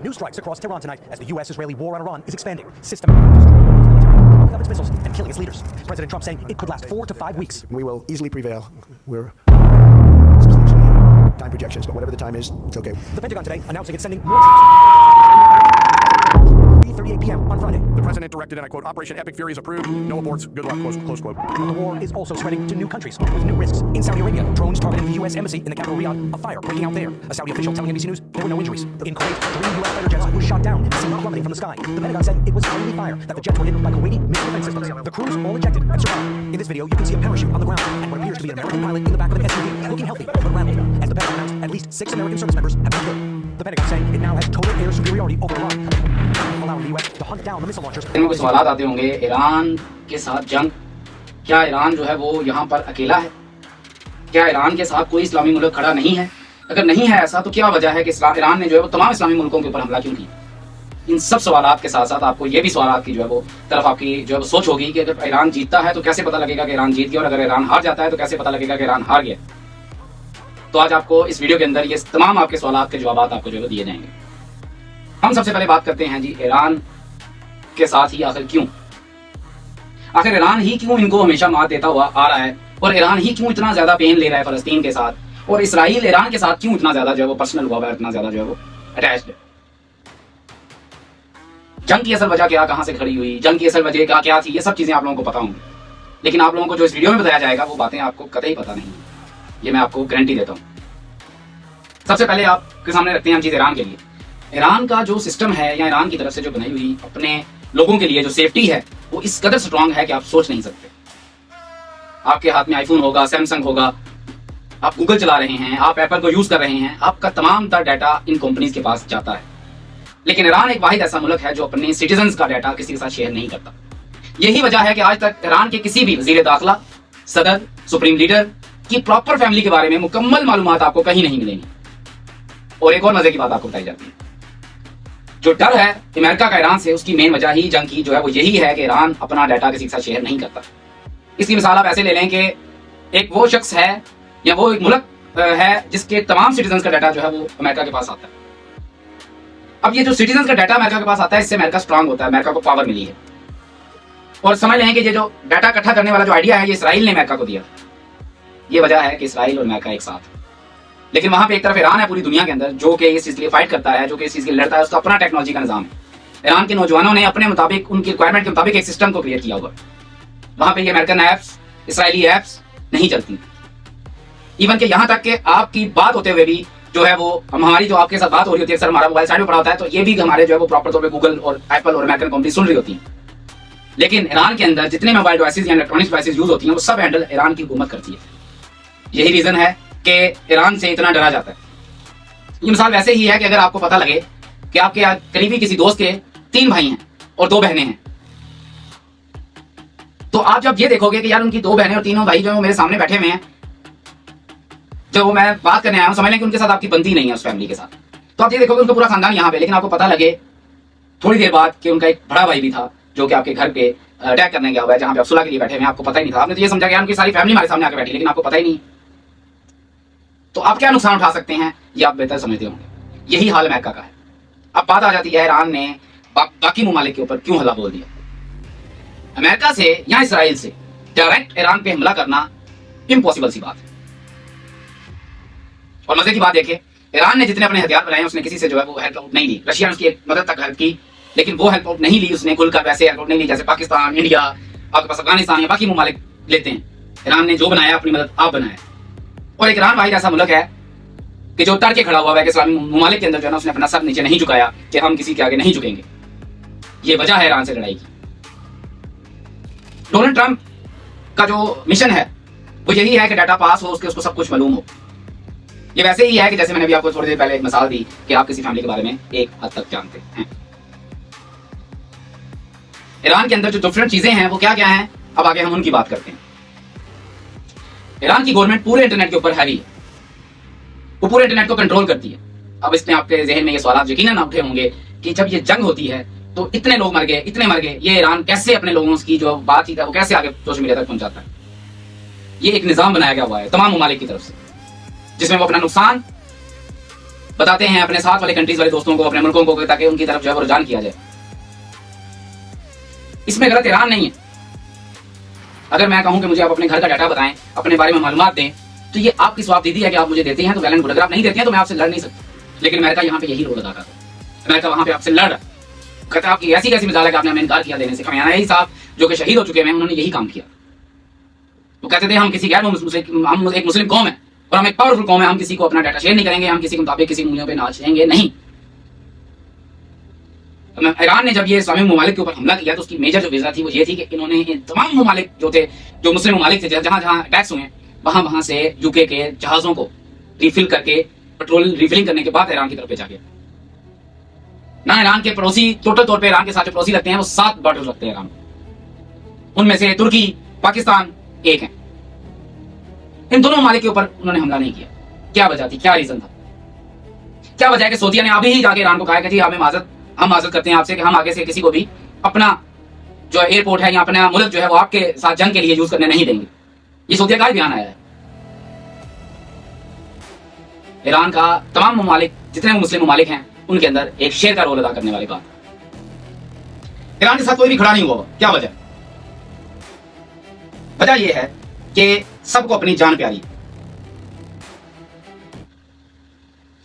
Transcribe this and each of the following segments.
New strikes across Tehran tonight as the U.S.-Israeli war on Iran is expanding. Systematically of its missiles and killing its leaders. President Trump saying it could last 4 to 5 weeks. We will easily prevail. We're time projections, but whatever the time is, it's okay. The Pentagon today announcing it's sending more troops. 3:38 p.m. on Friday. The president directed, and I quote, Operation Epic Fury is approved. No aborts. Good luck. Close quote. The war is also spreading to new countries with new risks. In Saudi Arabia, drones targeting the U.S. embassy in the capital Riyadh. A fire breaking out there. A Saudi official telling NBC News there were no injuries. In Kuwait, 3 U.S. fighter jets were shot down, seen plummeting from the sky. The Pentagon said it was friendly fire, that the jets were hit by Kuwaiti missile defense systems. The crews all ejected and survived. In this video, you can see a parachute on the ground and what appears to be an American pilot in the back of an SUV, looking healthy but rattled. As the Pentagon announced, at least 6 American service members have been killed. The Pentagon saying it now has total air superiority over Iran, allowing the U.S. to hunt down the missile launchers. इनमें कुछ सवाल आते होंगे, Iran के साथ जंग, क्या Iran जो है वो यहाँ पर अकेला है? क्या ईरान के साथ कोई इस्लामी मुल्क खड़ा नहीं है? अगर नहीं है ऐसा तो क्या वजह है कि ईरान ने जो है वो तमाम इस्लामी मुल्कों के ऊपर हमला क्यों किया? इन सब सवालात के साथ साथ आपको ये भी सवालात की जो है वो तरफ आपकी जो है वो सोच होगी कि अगर ईरान जीतता है तो कैसे पता लगेगा कि ईरान जीत गया, और अगर ईरान हार जाता है तो कैसे पता लगेगा कि ईरान हार गया? तो आज आपको इस वीडियो के अंदर ये तमाम आपके सवालात के जवाब आपको जो है दिए जाएंगे। हम सबसे पहले बात करते हैं जी ईरान के साथ ही आखिर ईरान ही क्यों इनको हमेशा मात देता हुआ आ रहा है, और ईरान ही क्यों इतना ज्यादा पेन ले रहा है फलस्तीन के साथ, और इसराइल ईरान के साथ क्यों इतना ज्यादा जो है वो पर्सनल हुआ है, इतना ज्यादा जो है वो अटैच्ड है। जंग की असल वजह क्या, कहां से खड़ी हुई, जंग की असल वजह क्या थी, ये सब चीजें आप लोगों को पता होंगी, लेकिन आप लोगों को जो इस वीडियो में बताया जाएगा वो बातें आपको कतई पता नहीं, ये मैं आपको गारंटी देता हूं। सबसे पहले आपके सामने रखते हैं हम चीज ईरान के लिए। ईरान का जो सिस्टम है या ईरान की तरफ से जो बनाई हुई अपने लोगों के लिए जो सेफ्टी है वो इस कदर स्ट्रांग है कि आप सोच नहीं सकते। आपके हाथ में आईफोन होगा, सैमसंग होगा, आप गूगल चला रहे हैं, आप एप्पल को यूज कर रहे हैं, आपका तमाम डाटा इन कंपनीज के पास जाता है। लेकिन ईरान एक वाहिद ऐसा मुल्क है जो अपने सिटीजन्स का डाटा किसी के साथ शेयर नहीं करता। यही वजह है कि आज तक ईरान के किसी भी वजीर दाखिला, सदर, सुप्रीम लीडर की प्रॉपर फैमिली के बारे में मुकम्मल मालूमात आपको कहीं नहीं मिलेंगी। और एक और मजे की बात आपको बताई जाती है, जो डर है अमेरिका का ईरान से, उसकी मेन वजह ही जंग की जो है वो यही है कि ईरान अपना डाटा किसी के साथ शेयर नहीं करता। इसकी मिसाल आप ऐसे ले लें कि एक वो शख्स है या वो एक मुल्क है जिसके तमाम सिटीजन का डाटा जो है वो अमेरिका के पास आता है। अब ये जो सिटीजन का डाटा अमेरिका के पास आता है, इससे अमेरिका स्ट्रांग होता है, अमेरिका को पावर मिली है। और समझ लें कि ये जो डाटा इकट्ठा करने वाला जो आइडिया है ये इसराइल ने अमेरिका को दिया। ये वजह है कि इसराइल और अमेरिका एक साथ। लेकिन वहां पे एक तरफ ईरान है पूरी दुनिया के अंदर जो कि इस चीज के लिए फाइट करता है, जो कि इस चीज के लिए लड़ता है, उसका अपना टेक्नोलॉजी का निजाम है। ईरान के नौजवानों ने अपने मुताबिक, उनकी रिक्वायरमेंट के मुताबिक एक सिस्टम को क्रिएट किया हुआ। वहां पे ये अमेरिकन ऐप्स, इसराइली ऐप्स नहीं चलती। इवन के यहाँ तक कि आपकी बात होते हुए भी जो है वो हमारी जो आपके साथ बात हो रही होती है, सर हमारा मोबाइल साइड में पड़ा होता है, तो ये भी हमारे जो है वो प्रॉपर तौर पर गूगल और एप्पल और अमेरिकन कंपनी सुन रही होती है। लेकिन ईरान के अंदर जितने मोबाइल डिवाइसेज या इलेक्ट्रॉनिक्स डिवाइसेज यूज होती हैं वो सब हैंडल ईरान की हुकूमत करती है। यही रीजन है कि ईरान से इतना डरा जाता है। ये मिसाल वैसे ही है कि अगर आपको पता लगे कि आपके करीबी किसी दोस्त के 3 भाई हैं और 2 बहनें हैं, तो आप जब ये देखोगे कि यार उनकी 2 बहनें और 3 भाई जो है वो मेरे सामने बैठे हुए हैं, जो मैं बात करने आया हूं, समझ लें कि उनके साथ आपकी बनती नहीं है उस फैमिली के साथ, तो आप ये देखोगे उनका पूरा खानदान यहाँ पे, लेकिन आपको पता लगे थोड़ी देर बाद कि उनका एक बड़ा भाई भी था जो कि आपके घर पे अटैक करने गया हुआ है, जहां पे आप सुलह के लिए बैठे हुए हैं, आपको पता ही नहीं था। आपने तो ये समझा कि उनकी सारी फैमिली हमारे सामने आकर बैठी, लेकिन आपको पता ही नहीं। तो आप क्या नुकसान उठा सकते हैं ये आप बेहतर समझते होंगे। यही हाल अमेरिका का है। अब बात आ जाती है ईरान ने बाकी ममालिक के ऊपर क्यों हमला बोल दिया। अमेरिका से या इसराइल से डायरेक्ट ईरान पे हमला करना इम्पॉसिबल सी बात है। और मजे की बात देखिए, ईरान ने जितने अपने हथियार बनाए उसने किसी से जो है वो हेल्प आउट नहीं ली। रशिया ने उसकी मदद तक हेल्प की, लेकिन वो हेल्प आउट नहीं ली उसने खुलकर, वैसे हेल्प आउट नहीं ली जैसे पाकिस्तान, इंडिया, आपके पास अफगानिस्तान या बाकी ममालिक लेते हैं। ईरान ने जो बनाया अपनी मदद आप बनाया। और एक ईरान वाहिद ऐसा मुल्क है कि जो तड़ के खड़ा हुआ है कि इस्लामी ममालिक के अंदर जो है ना उसने अपना सर नीचे नहीं झुकाया कि हम किसी के आगे नहीं झुकेंगे। ये वजह है ईरान से लड़ाई की। डोनाल्ड ट्रंप का जो मिशन है वो यही है कि डाटा पास हो, उसको सब कुछ मालूम हो। ये वैसे ही है कि जैसे मैंने अभी आपको थोड़ी देर पहले एक मिसाल दी कि आप किसी फैमिली के बारे में एक हद तक जानते हैं। ईरान के अंदर जो डिफरेंट चीजें हैं वो क्या क्या हैं, अब आगे हम उनकी बात करते हैं। ईरान की गवर्नमेंट पूरे इंटरनेट के ऊपर हैवी है, वो पूरे इंटरनेट को कंट्रोल करती है। अब इसमें आपके जहन में ये सवाल यकीनन उठे होंगे कि जब ये जंग होती है तो इतने लोग मर गए, इतने मर गए, ये ईरान कैसे अपने लोगों की जो बातचीत है वो कैसे आगे सोशल मीडिया तक पहुंचाता है। ये एक निजाम बनाया गया हुआ है तमाम ममालिक की तरफ से, जिसमें वो अपना नुकसान बताते हैं अपने साथ वाले कंट्रीज वाले दोस्तों को, अपने मुल्कों को, ताकि उनकी तरफ जो है वो रुझान किया जाए। इसमें गलत ईरान नहीं है। अगर मैं कहूं कि मुझे आप अपने घर का डाटा बताएं, अपने बारे में मालूमात दें, तो ये आपकी स्वार्थदीदी है कि आप मुझे देते हैं तो वेल एंड गुड। अगर आप नहीं देते हैं तो मैं आपसे लड़ नहीं सकता। लेकिन अमेरिका यहाँ पे यही रोल अदा करता है। अमेरिका वहां पे आपसे लड़ रहा है, कहता है आपकी ऐसी कैसी मिसाल है कि आपने हमें इनकार किया देने से। खमैनी साहब जो कि शहीद हो चुके हैं, उन्होंने यही काम किया। वो कहते थे हम किसी गैर हम एक मुस्लिम कौम है और हम एक पावरफुल कौम है, हम किसी को अपना डाटा शेयर नहीं करेंगे, हम किसी के मुताबिक किसी मूल्यों पे नाचेंगे नहीं। ईरान ने जब ये इस्लामिक ममालिक के ऊपर हमला किया तो उसकी मेजर जो वजह थी वो ये थी कि इन्होंने इन तमाम ममालिक जो थे, जो मुस्लिम ममालिक थे, जहां जहां अटैक्स हुए वहां से यूके के जहाजों को रिफिल करके, पेट्रोल रिफिलिंग करने के बाद ईरान की तरफ भेजा गया। ना ईरान के पड़ोसी, टोटल तौर पे ईरान के साथ जो पड़ोसी लगते हैं वो 7 बॉर्डर लगते हैं ईरान, उनमें से तुर्की, पाकिस्तान एक है। इन दोनों ममालिक के ऊपर उन्होंने हमला नहीं किया। क्या वजह थी, क्या रीजन था? क्या वजह है कि सऊदीया ने अभी ही जाके ईरान को कहा कि जी हम माजरत करते हैं आपसे कि हम आगे से किसी को भी अपना जो एयरपोर्ट है या अपना मुल्क जो है वो आपके साथ जंग के लिए यूज करने नहीं देंगे। ये सऊदीया का बयान आया है। ईरान का तमाम ममालिक, जितने मुस्लिम ममालिक हैं, उनके अंदर एक शेर का रोल अदा करने वाली बात। ईरान के साथ कोई भी खड़ा नहीं हुआ। क्या वजह? वजह यह है कि सबको अपनी जान प्यारी,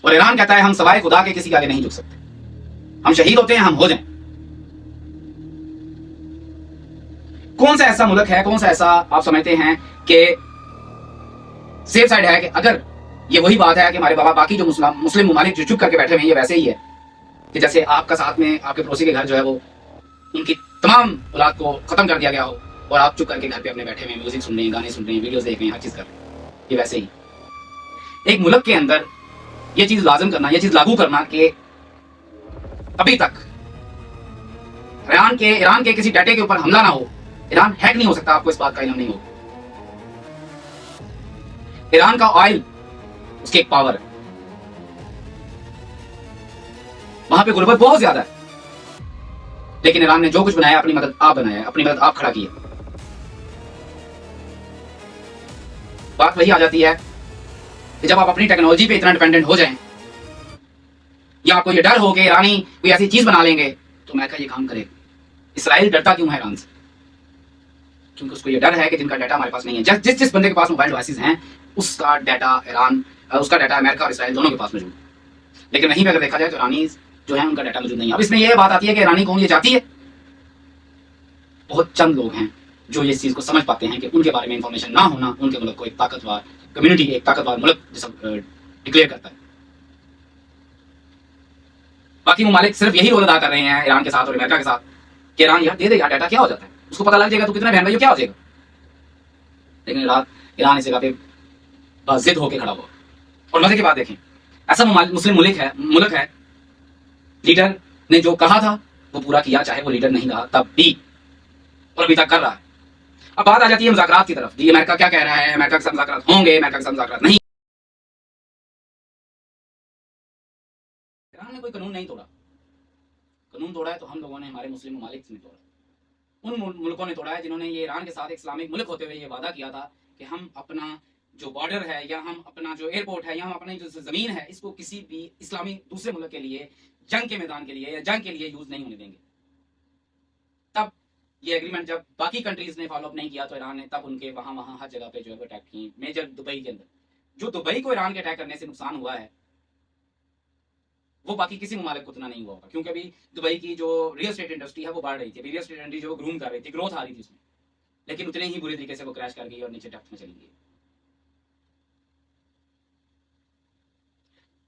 और ईरान कहता है हम सवाए खुदा के किसी के आगे नहीं झुक सकते। हम शहीद होते हैं, हम हो जाएं। कौन सा ऐसा मुल्क है, कौन सा ऐसा आप समझते हैं कि सेफ साइड है कि अगर ये वही बात है कि हमारे बाबा बाकी जो मुस्लिम ममालिक जो चुप करके बैठे हुए हैं, ये वैसे ही है कि जैसे आपका साथ में आपके पड़ोसी के घर जो है वो उनकी तमाम औलाद को खत्म कर दिया गया हो और आप चुप करके घर पे अपने बैठे हुए म्यूजिक सुन रहे हैं, गाने सुन रहे हैं, वीडियोस देख रहे हैं, हर चीज कर रहे हैं। ये वैसे ही एक मुल्क के अंदर ये चीज लाजिम करना, ये चीज लागू करना कि अभी तक ईरान के किसी डाटे के ऊपर हमला ना हो। ईरान हैक नहीं हो सकता, आपको इस बात का इल्म नहीं हो। ईरान का ऑयल उसकी एक पावर है, वहां पे गुर्बत बहुत ज्यादा है, लेकिन ईरान ने जो कुछ बनाया अपनी मदद आप बनाया, अपनी मदद आप खड़ा की है। बात वही आ जाती है कि जब आप अपनी टेक्नोलॉजी पे इतना डिपेंडेंट हो जाएं, या आपको ये डर हो कि ईरानी कोई ऐसी चीज बना लेंगे तो अमेरिका ये काम करेगा। इसराइल डरता क्यों है ईरान से? क्योंकि उसको ये डर है कि जिनका डाटा हमारे पास नहीं है, जिस बंदे के पास मोबाइल डिवाइसेस हैं, उसका डाटा अमेरिका और इसराइल दोनों के पास मौजूद है। लेकिन वहीं पे अगर देखा जाए तो ईरानी जो है उनका डाटा मौजूद नहीं है। अब इसमें यह बात आती है कि ईरानी कौन ये जाती है? बहुत चंद लोग हैं जो इस चीज को समझ पाते हैं कि उनके बारे में इंफॉर्मेशन ना होना उनके मुल्क को एक ताकतवर कम्युनिटी, एक ताकतवर मुल्क जैसा डिक्लेयर करता है। बाकी ममालिक सिर्फ यही रोल अदा कर रहे हैं ईरान के साथ और अमेरिका के साथ कि ईरान यार दे दे यार, डाटा क्या हो जाता है, उसको पता लग जाएगा तो कितना बहन भाई क्या हो जाएगा। लेकिन ईरान इस जगह पे जिद होकर खड़ा हुआ। और मजे की बात देखें, ऐसा मुस्लिम मुल्क है, लीडर ने जो कहा था वो पूरा किया, चाहे वो लीडर नहीं कहा तब भी, और अभी तक कर रहा है। अब बात आ जाती है मुज़ाकरात की तरफ। जी अमेरिका क्या कह रहा है, अमेरिका के साथ मुज़ाकरात होंगे, अमेरिका के साथ मुज़ाकरात नहीं। ईरान ने कोई कानून नहीं तोड़ा। कानून तोड़ा है तो हम लोगों ने, हमारे मुस्लिम ममालिक ने तोड़ा। उन मुल्कों ने तोड़ा है जिन्होंने ये ईरान के साथ एक इस्लामिक मुल्क होते हुए ये वादा किया था कि हम अपना जो बॉर्डर है, या हम अपना जो एयरपोर्ट है, या हम अपनी जो जमीन है, इसको किसी भी इस्लामी दूसरे मुल्क के लिए, जंग के मैदान के लिए या जंग के लिए यूज नहीं होने देंगे। तब ये एग्रीमेंट जब बाकी कंट्रीज ने फॉलो अप नहीं किया तो ईरान ने तब उनके वहां हर जगह पे जो है अटैक किए। मेजर दुबई के अंदर, जो दुबई को ईरान के अटैक करने से नुकसान हुआ है वो बाकी किसी ममालिक को उतना नहीं हुआ होगा, क्योंकि अभी दुबई की जो रियल एस्टेट इंडस्ट्री है वो बढ़ रही थी। अभी रियल एस्टेट इंडस्ट्री जो ग्रूम कर रही थी, ग्रोथ आ रही थी उसमें, लेकिन उतने ही बुरी तरीके से वो क्रैश कर गई और नीचे डेप्थ में चली गई।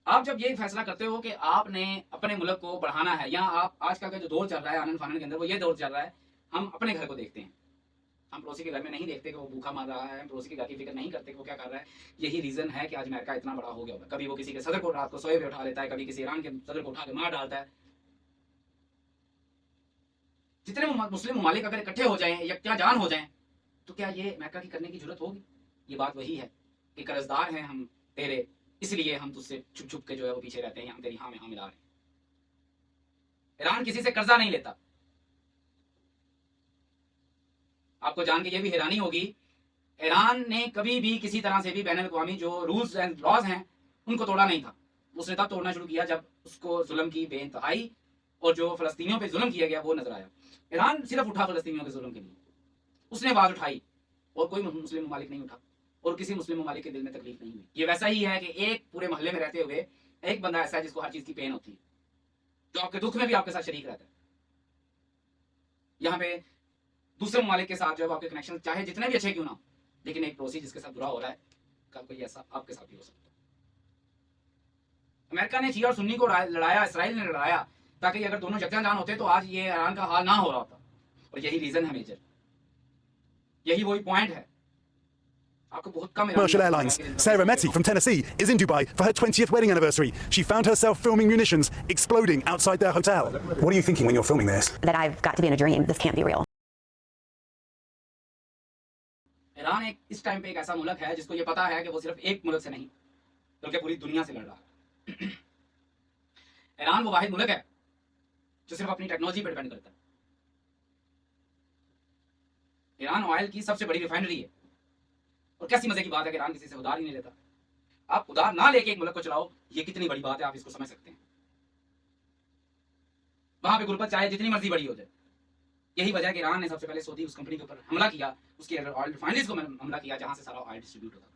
आप जब ये फैसला करते हो कि आपने अपने मुल्क को बढ़ाना है, या आप आजकल का जो दौर चल रहा है आनंद फानन के अंदर, वो ये दौर चल रहा है हम अपने घर को देखते हैं, हम पड़ोसी के घर में नहीं देखते कि वो भूखा मार रहा है, हम पड़ोसी के घर की फिक्र नहीं करते कि वो क्या कर रहा है। यही रीजन है कि आज अमेरिका इतना बड़ा हो गया होगा। कभी वो किसी के सदर को रात को सोए पे उठा लेता है, कभी किसी ईरान के सदर को उठा के मार डालता है। जितने मुस्लिम ममालिक अगर इकट्ठे हो जाएं या क्या जान हो जाएं तो क्या ये अमेरिका की करने की जरूरत होगी? ये बात वही है कि कर्जदार हैं हम तेरे, इसलिए हम तुझसे छुप छुप के जो है वो पीछे रहते हैं, हम तेरी हाँ में हाँ मिला रहे हैं। ईरान किसी से कर्जा नहीं लेता। आपको जान के ये भी हैरानी होगी, ईरान ने कभी भी किसी तरह से भी बैनुल अक़वामी जो रूल्स एंड लॉज हैं उनको तोड़ा नहीं था। उसने तब तोड़ना शुरू किया जब उसको जुल्म की बेइंतहाई और जो फ़लस्तीनियों पे जुल्म किया गया वो नजर आया। ईरान सिर्फ उठा फ़लस्तीनियों के जुल्म के लिए, उसने आवाज़ उठाई और कोई मुस्लिम ममालिक नहीं उठा और किसी मुस्लिम ममालिक के दिल में तकलीफ नहीं हुई। ये वैसा ही है कि एक पूरे मोहल्ले में रहते हुए एक बंदा ऐसा है जिसको हर चीज़ की पेन होती है, जो आपके दुख में भी आपके साथ शरीक रहता है। यहाँ पे दूसरे ममालिक के साथ जो है आपके कनेक्शन चाहे जितने भी अच्छे क्यों ना हो, लेकिन एक पड़ोसी जिसके साथ बुरा हो रहा है, कल कोई ऐसा आपके साथ भी हो सकता है। अमेरिका ने शिया और सुन्नी को लड़ाया, इसराइल ने लड़ाया, ताकि अगर दोनों यकजा जान होते तो आज ये ईरान का हाल ना हो रहा होता। और यही रीजन है मेजर, यही वही पॉइंट है। आपको बहुत कम Commercial Airlines. Sarah Metty from Tennessee is in Dubai for her 20th wedding anniversary. She found herself filming munitions exploding outside their hotel. What are you thinking when you're filming this? That I've got to be in a dream. This can't be real. Iran एक इस time पे एक ऐसा मुल्क है जिसको ये पता है कि वो सिर्फ एक मुल्क से नहीं बल्कि पूरी दुनिया से लड़ रहा है। ईरान वो वाहिद मुल्क है जो सिर्फ अपनी टेक्नोलॉजी पर डिपेंड करता है। ईरान ऑयल की सबसे बड़ी रिफाइनरी है और कैसी मजे की बात है कि ईरान किसी से उधार ही नहीं लेता। आप उधार ना लेके एक मुल्क को चलाओ, ये कितनी बड़ी बात है, आप इसको समझ सकते हैं। वहां पे गुर्बत चाहे जितनी मर्जी बड़ी हो जाए, यही वजह है कि ईरान ने सबसे पहले सऊदी उस कंपनी के ऊपर हमला किया, उसकी ऑयल रिफाइनरीज को हमला किया जहां से सारा ऑयल डिस्ट्रीब्यूट होता था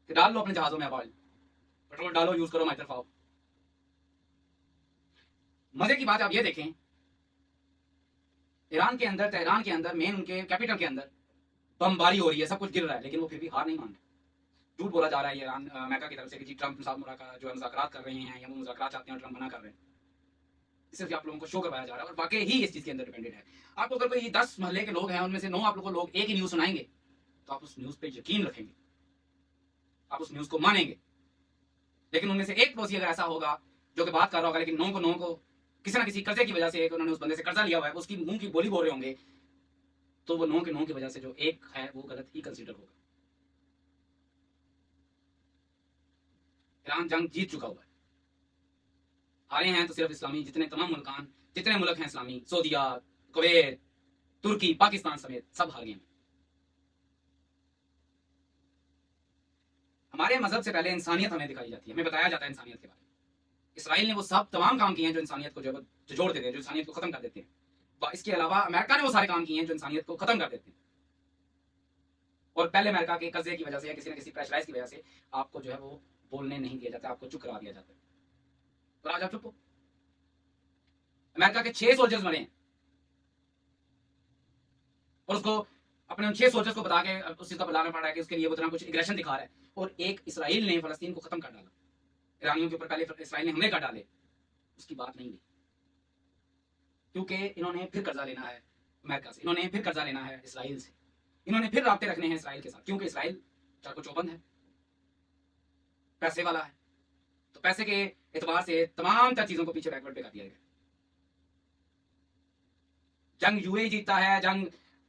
कि डाल लो अपने जहाजों में ऑयल, पेट्रोल डालो, यूज करो, हमारी तरफ आओ। मजे की बात आप ये देखें, ईरान के अंदर, तेहरान के अंदर, मेन उनके कैपिटल के अंदर बमबारी हो रही है, सब कुछ गिर रहा है, लेकिन वो फिर भी हार नहीं मान रहे। झूठ बोला जा रहा है ईरान अमेरिका की तरफ से कि जी ट्रंप साहब जो है मुज़ाकरात कर रहे हैं या वो मुज़ाकरात चाहते हैं और ट्रंप मना कर रहे हैं। सिर्फ आप लोगों को शो करवाया जा रहा है और वाकई ही इस चीज़ के अंदर डिपेंडेड है। आपको अगर कोई 10 मोहल्ले के लोग हैं, उनमें से 9 आप लोग को लोग एक ही न्यूज़ सुनाएंगे तो आप उस न्यूज़ पे यकीन रखेंगे, आप उस न्यूज़ को मानेंगे। लेकिन उनमें से एक पड़ोसी अगर ऐसा होगा जो कि बात कर रहा होगा लेकिन 9 को किसी ना किसी कर्जे की वजह से, उन्होंने उस बंदे से कर्जा लिया हुआ है, उसकी मुंह की बोली बोल रहे होंगे, तो वो 9 की वजह से जो एक है वो गलत ही कंसीडर होगा। ईरान जंग जीत चुका हुआ है, हारे हैं तो सिर्फ इस्लामी जितने मुल्क हैं इस्लामी, सऊदीया, कुवैत, तुर्की, पाकिस्तान समेत सब हार गए हैं। हमारे मजहब से पहले इंसानियत हमें दिखाई जाती है, हमें बताया जाता है इंसानियत के बारे में। इसराइल ने वो सब तमाम काम किए हैं जो इंसानियत को जो जोड़ देते हैं, जो इंसानियत को खत्म कर देते हैं। इसके अलावा अमेरिका ने वो सारे काम किए हैं जो इंसानियत को खत्म कर देते हैं। और पहले अमेरिका के कर्जे की वजह से या किसी न किसी प्रेशराइज की वजह से आपको जो है वो बोलने नहीं दिया जाता, आपको चुप करा दिया जाता है। और आज आप चुप हो। अमेरिका के 6 सोल्जर्स मरे हैं और उसको अपने उन 6 सोल्जर्स को बता के उस चीज का बदलाना पड़ रहा है कि उसके लिए वो इतना कुछ एग्रेशन दिखा रहा है। और एक इसराइल ने फलस्तीन को खत्म कर डाला, ईरानियों के ऊपर पहले इसराइल ने हमले कर डाले, उसकी बात नहीं हुई क्योंकि इन्होंने फिर कर्जा लेना है अमेरिका से, इन्होंने फिर कर्जा लेना है इसराइल से, इन्होंने फिर राब्ते रखने हैं इसराइल के साथ, क्योंकि इसराइल चाको चौबंद है, पैसे वाला है। तो पैसे के एतबार से तमाम चीजों को पीछे बैकवर्ड पे कर दिया गया। जंग यूएई जीतता है, जंग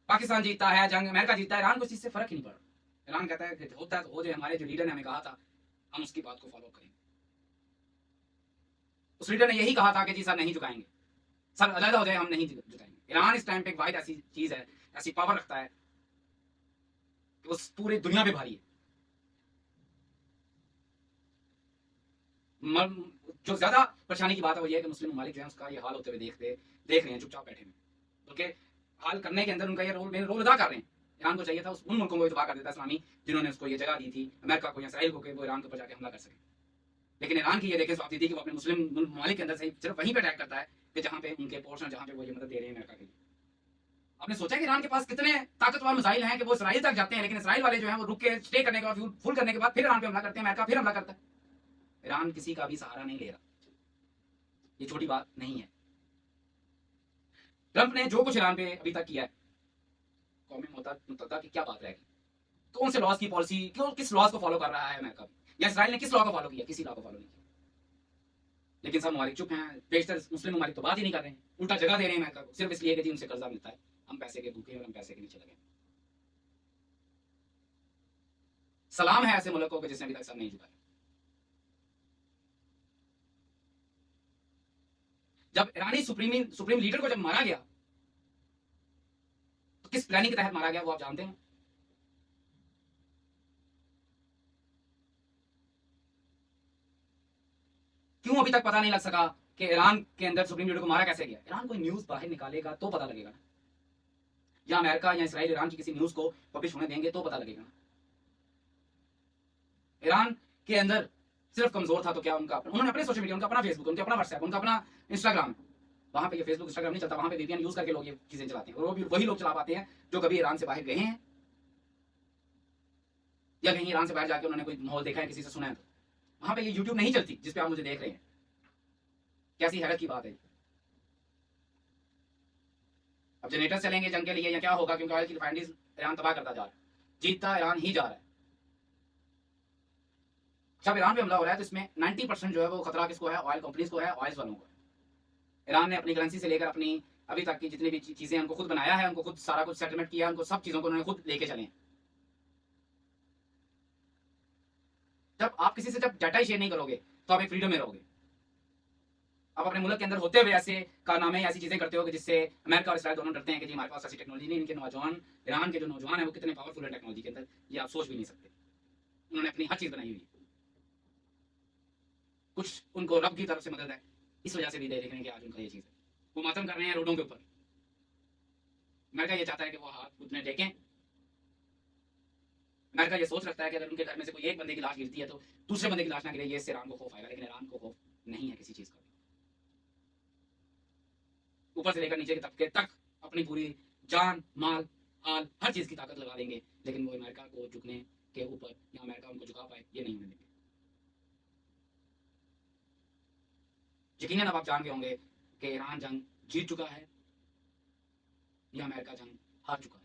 पाकिस्तान जीतता है, जंग अमेरिका जीतता है, ईरान को इस चीज से फर्क ही नहीं पड़ रहा। ईरान कहता है कि होता है तो हो जाए, हमारे जो लीडर ने हमें कहा था हम उसकी बात को फॉलो करेंगे। उस लीडर ने यही कहा था कि जी सर नहीं झुकाएंगे, सर अलग हो जाए, हम नहीं झुकाएंगे। ईरान इस टाइम पे एक वाहिद ऐसी चीज है, ऐसी पावर रखता है कि वो पूरी दुनिया पे भारी है। जो ज्यादा परेशानी की बात है वो ये है कि मुस्लिम ममालिक जो है उसका ये हाल होते हुए देख रहे हैं, चुपचाप बैठे हैं, बल्कि हाल करने के अंदर उनका ये रोल अदा कर रहे हैं। ईरान को चाहिए था उन मुल्कों को तबाह कर देता इस्लामी जिन्होंने उसको ये जगह दी थी, अमेरिका को या इसराइल को, कि वो ईरान के ऊपर जाके हमला कर सके। लेकिन ईरान की ये देखें स्वार्थी थी कि वो अपने मुस्लिम ममालिक के अंदर से सिर्फ वहीं पर अटैक करता है कि जहाँ पे उनके पोर्शन, जहाँ पे वो ये मदद दे रहे हैं अमेरिका के लिए। आपने सोचा कि ईरान के पास कितने ताकतवर मिसाइल हैं कि वो इसराइल तक जाते हैं, लेकिन इसराइल वाले जो है वो रुक के स्टे करने के बाद, फुल करने के बाद फिर ईरान पे हमला करते हैं, अमेरिका फिर हमला करता है। ईरान किसी का भी सहारा नहीं ले रहा, ये छोटी बात नहीं है। ट्रंप ने जो कुछ ईरान पे अभी तक किया है, कौम मुत्तहदा की क्या बात रहेगी? कौन से लॉज की पॉलिसी, क्यों किस लॉज को फॉलो कर रहा है अमेरिका, या इसराइल ने किस लॉ को फॉलो किया? किसी लॉ को फॉलो नहीं किया। लेकिन सब ममालिक चुप हैं, बेशतर मुस्लिम ममालिक तो बात ही नहीं कर रहे हैं, उल्टा जगह दे रहे हैं अमेरिका को, सिर्फ इसलिए कि जी उनसे कर्जा मिलता है, हम पैसे के भूखे और हम पैसे के नीचे लगे। सलाम है ऐसे मुल्कों को जिसने अभी तक सर नहीं झुकाया। जब ईरानी सुप्रीम लीडर को जब मारा गया तो किस प्लानिंग के तहत मारा गया वो आप जानते हैं? क्यों अभी तक पता नहीं लग सका कि ईरान के अंदर सुप्रीम लीडर को मारा कैसे गया? ईरान कोई न्यूज बाहर निकालेगा तो पता लगेगा ना, या अमेरिका या इसराइल ईरान की किसी न्यूज को पब्लिश होने देंगे तो पता लगेगा ना। ईरान के अंदर सिर्फ कमजोर था तो क्या उनका उन्होंने अपने सोशल मीडिया, उनका अपना फेसबुक, उनका अपना व्हाट्सएप, उनका अपना इंस्टाग्राम, वहां पे ये फेसबुक इंस्टाग्राम नहीं चलता, वहां पे वीपीएन यूज करके लोग ये चीजें चलाते हैं, और वो भी वही लोग चला पाते हैं जो कभी ईरान से बाहर गए हैं या कहीं ईरान से बाहर जाके उन्होंने कोई माहौल देखा है, किसी से सुना है। तो वहां पे ये यूट्यूब नहीं चलती जिसपे आप मुझे देख रहे हैं। कैसी हैरत की बात है। अब जनरेटर चलेंगे जंग के लिए या क्या होगा, क्योंकि ऑयल की रिफाइनरीज ईरान तबाह करता जा रहा है, जीतता ईरान ही जा रहा है। जब ईरान पे हमला हो रहा है तो इसमें 90% जो है वो खतरा किसको है? ऑयल कंपनीज को है, ऑयल वालों को। ईरान ने अपनी करेंसी से लेकर अपनी अभी तक की जितनी भी चीजें उनको खुद बनाया है, उनको खुद सारा कुछ सेटलमेंट किया, उनको सब चीजों को उन्होंने खुद लेके चले। जब आप किसी से जब डाटा ही शेयर नहीं करोगे तो आप एक फ्रीडम में रहोगे। आप अपने मुल्क के अंदर होते हुए ऐसे कारनामे, ऐसी चीजें करते हो कि जिससे अमेरिका और इसराइल दोनों डरते हैं कि जी हमारे पास ऐसी टेक्नोलॉजी नहीं। इनके नौजवान, ईरान के जो नौजवान है वो कितने पावरफुल है टेक्नोलॉजी के अंदर, ये आप सोच भी नहीं सकते। उन्होंने अपनी हर चीज बनाई हुई है, कुछ उनको रब की तरफ से मदद है, इस वजह से भी देख रहे हैं कि आज उनका ये चीज है। वो मातम कर रहे हैं रोडों के ऊपर। अमेरिका ये चाहता है कि वो हाथ उतने टेकें। अमेरिका ये सोच रखता है कि अगर उनके घर में से कोई एक बंदे की लाश गिरती है तो दूसरे बंदे की लाश ना गिरे, ये इससे ईरान को खौफ आएगा। लेकिन ईरान को खौफ नहीं है किसी चीज का। ऊपर से लेकर नीचे के तबके तक अपनी पूरी जान, माल, हाल, हर चीज की ताकत लगा देंगे, लेकिन वो अमेरिका को झुकने के ऊपर या अमेरिका उनको झुका पाए ये नहीं होने देंगे। यकीनन अब आप जान गए होंगे कि ईरान जंग जीत चुका है या अमेरिका जंग हार चुका है।